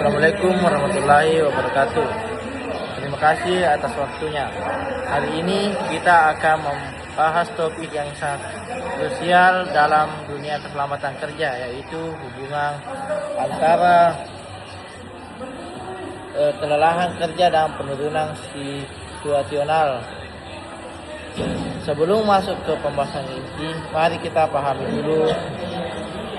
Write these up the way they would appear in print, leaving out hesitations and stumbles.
Assalamualaikum warahmatullahi wabarakatuh. Terima kasih atas waktunya. Hari ini kita akan membahas topik yang sangat krusial dalam dunia keselamatan kerja, yaitu hubungan antara kelelahan kerja dan penurunan situasional. Sebelum masuk ke pembahasan inti, mari kita pahami dulu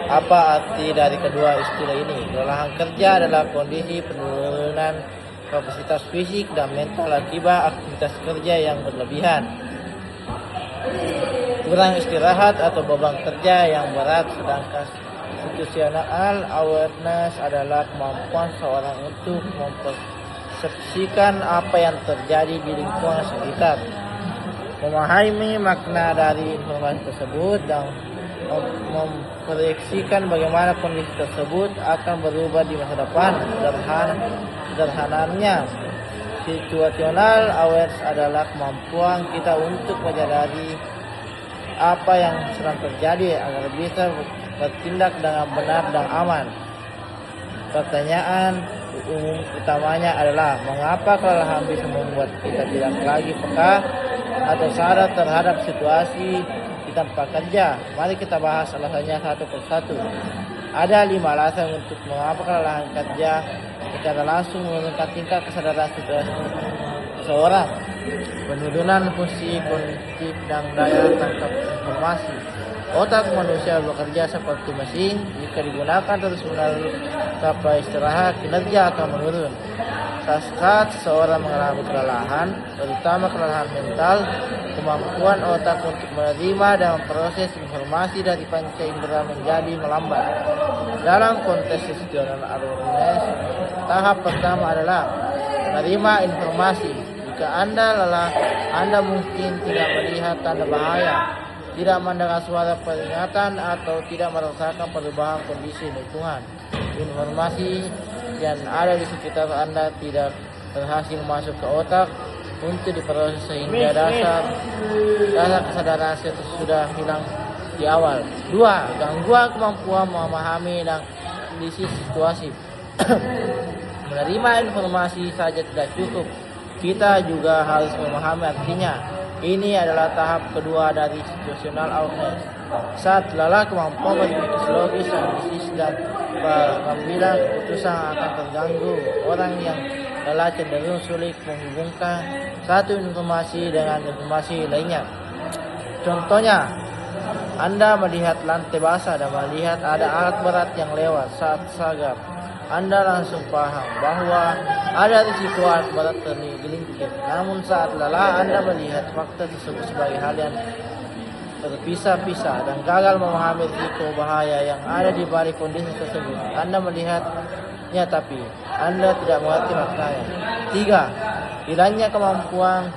apa arti dari kedua istilah ini. Kelelahan kerja adalah kondisi penurunan kapasitas fisik dan mental akibat aktivitas kerja yang berlebihan, kurang istirahat atau beban kerja yang berat. Sedangkan situational awareness adalah kemampuan seorang untuk mempersepsikan apa yang terjadi di lingkungan sekitar, memahami makna dari informasi tersebut dan memproyeksikan bagaimana kondisi tersebut akan berubah di masa depan. Sederhananya, situational awareness adalah kemampuan kita untuk menyadari apa yang sedang terjadi agar bisa bertindak dengan benar dan aman. Pertanyaan umum utamanya adalah, mengapa kelelahan bisa membuat kita tidak lagi peka atau sadar terhadap situasi di tempat kerja? Mari kita bahas alasannya satu persatu. Ada 5 alasan untuk mengapa kelelahan kerja secara langsung menurunkan tingkat kesadaran situasi seseorang. Penurunan fungsi kognitif dan daya tangkap informasi. Otak manusia bekerja seperti mesin. Jika digunakan terus-menerus tanpa istirahat, kinerja akan menurun. Saat seseorang mengalami kelelahan, terutama kelelahan mental, kemampuan otak untuk menerima dan memproses informasi dari panca indera menjadi melambat. Dalam konteks situational awareness, tahap pertama adalah menerima informasi. Jika Anda lelah, Anda mungkin tidak melihat tanda bahaya, tidak mendengar suara peringatan, atau tidak merasakan perubahan kondisi lingkungan. Informasi yang ada di sekitar Anda tidak berhasil masuk ke otak untuk diproses sehingga dasar kesadaran sudah hilang di awal. 2. Gangguan kemampuan memahami dan kondisi situasi. Menerima informasi saja tidak cukup, kita juga harus memahami artinya. Ini adalah tahap kedua dari situational awareness. Saat lelah, kemampuan berpikir logis, analisis, dan pengambilan keputusan akan terganggu. Orang yang lelah cenderung sulit menghubungkan satu informasi dengan informasi lainnya. Contohnya, Anda melihat lantai basah dan melihat ada alat berat yang lewat. Saat sadar, Anda langsung paham bahwa ada risiko alat berat tergelincir. Namun saat lelah, Anda melihat fakta tersebut sebagai hal yang terpisah-pisah dan gagal memahami risiko bahaya yang ada di balik kondisi tersebut. Anda melihatnya tapi Anda tidak mengerti maknanya. 3. Hilangnya kemampuan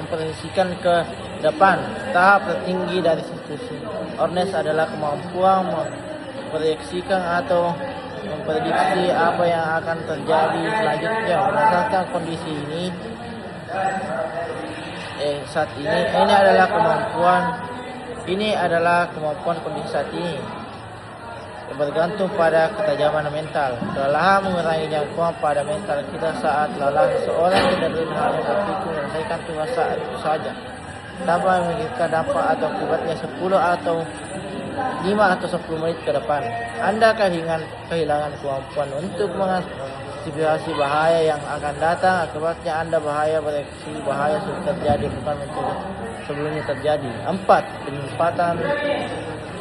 memproyeksikan ke depan. Tahap tertinggi dari situasi awareness adalah kemampuan memproyeksikan atau memprediksi apa yang akan terjadi selanjutnya. Berdasarkan kondisi ini, saat ini adalah kemampuan kondisi saat ini, bergantung pada ketajaman mental. Kelelahan mengurangi jangkauan pada mental kita. Saat lelah, seorang cenderung hanya berpikir menyelesaikan tugas saat itu saja, tanpa memikirkan dampak atau akibatnya 10 atau 5 atau 10 menit ke depan. Anda kehilangan kemampuan untuk mengantisipasi bahaya yang akan datang. Akibatnya Anda bereaksi bahaya sudah terjadi, bukan mencegah sebelumnya terjadi. 4. Penyimpanan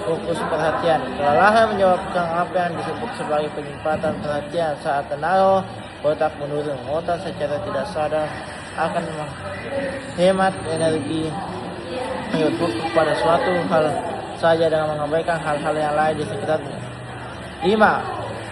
fokus perhatian. Kelelahan menyebabkan apa yang disebut sebagai penyimpanan perhatian. Saat tenang, otak menurun. Otak secara tidak sadar akan menghemat energi yang fokus pada suatu hal saja dengan mengabaikan hal-hal yang lain di sekitarnya. 5.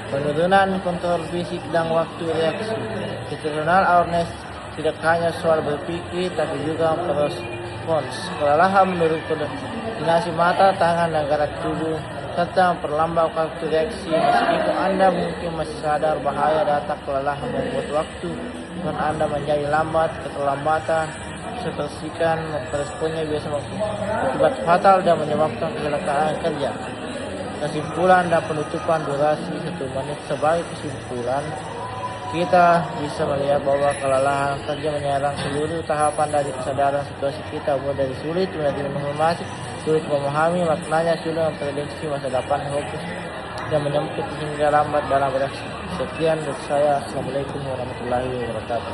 Penurunan kontrol fisik dan waktu reaksi. Situational awareness tidak hanya soal berpikir tapi juga merespons. Kelelahan menurut koordinasi mata, tangan, dan gerak tubuh serta memperlambat waktu reaksi. Meskipun Anda mungkin masih sadar bahaya datang, kelelahan membuat waktu dan Anda menjadi lambat. Keterlambatan meresponnya biasa berakibat fatal dan menyebabkan kecelakaan kerja. Kesimpulan dan penutupan durasi 1 menit. Sebagai kesimpulan, kita bisa melihat bahwa kelelahan kerja menyerang seluruh tahapan dari kesadaran situasi kita, mulai dari sulit menjadi menghormati, sulit memahami maknanya, sulit memprediksi masa depan, fokus dan menyempit hingga lambat dalam bereaksi. Sekian dari saya. Assalamualaikum warahmatullahi wabarakatuh.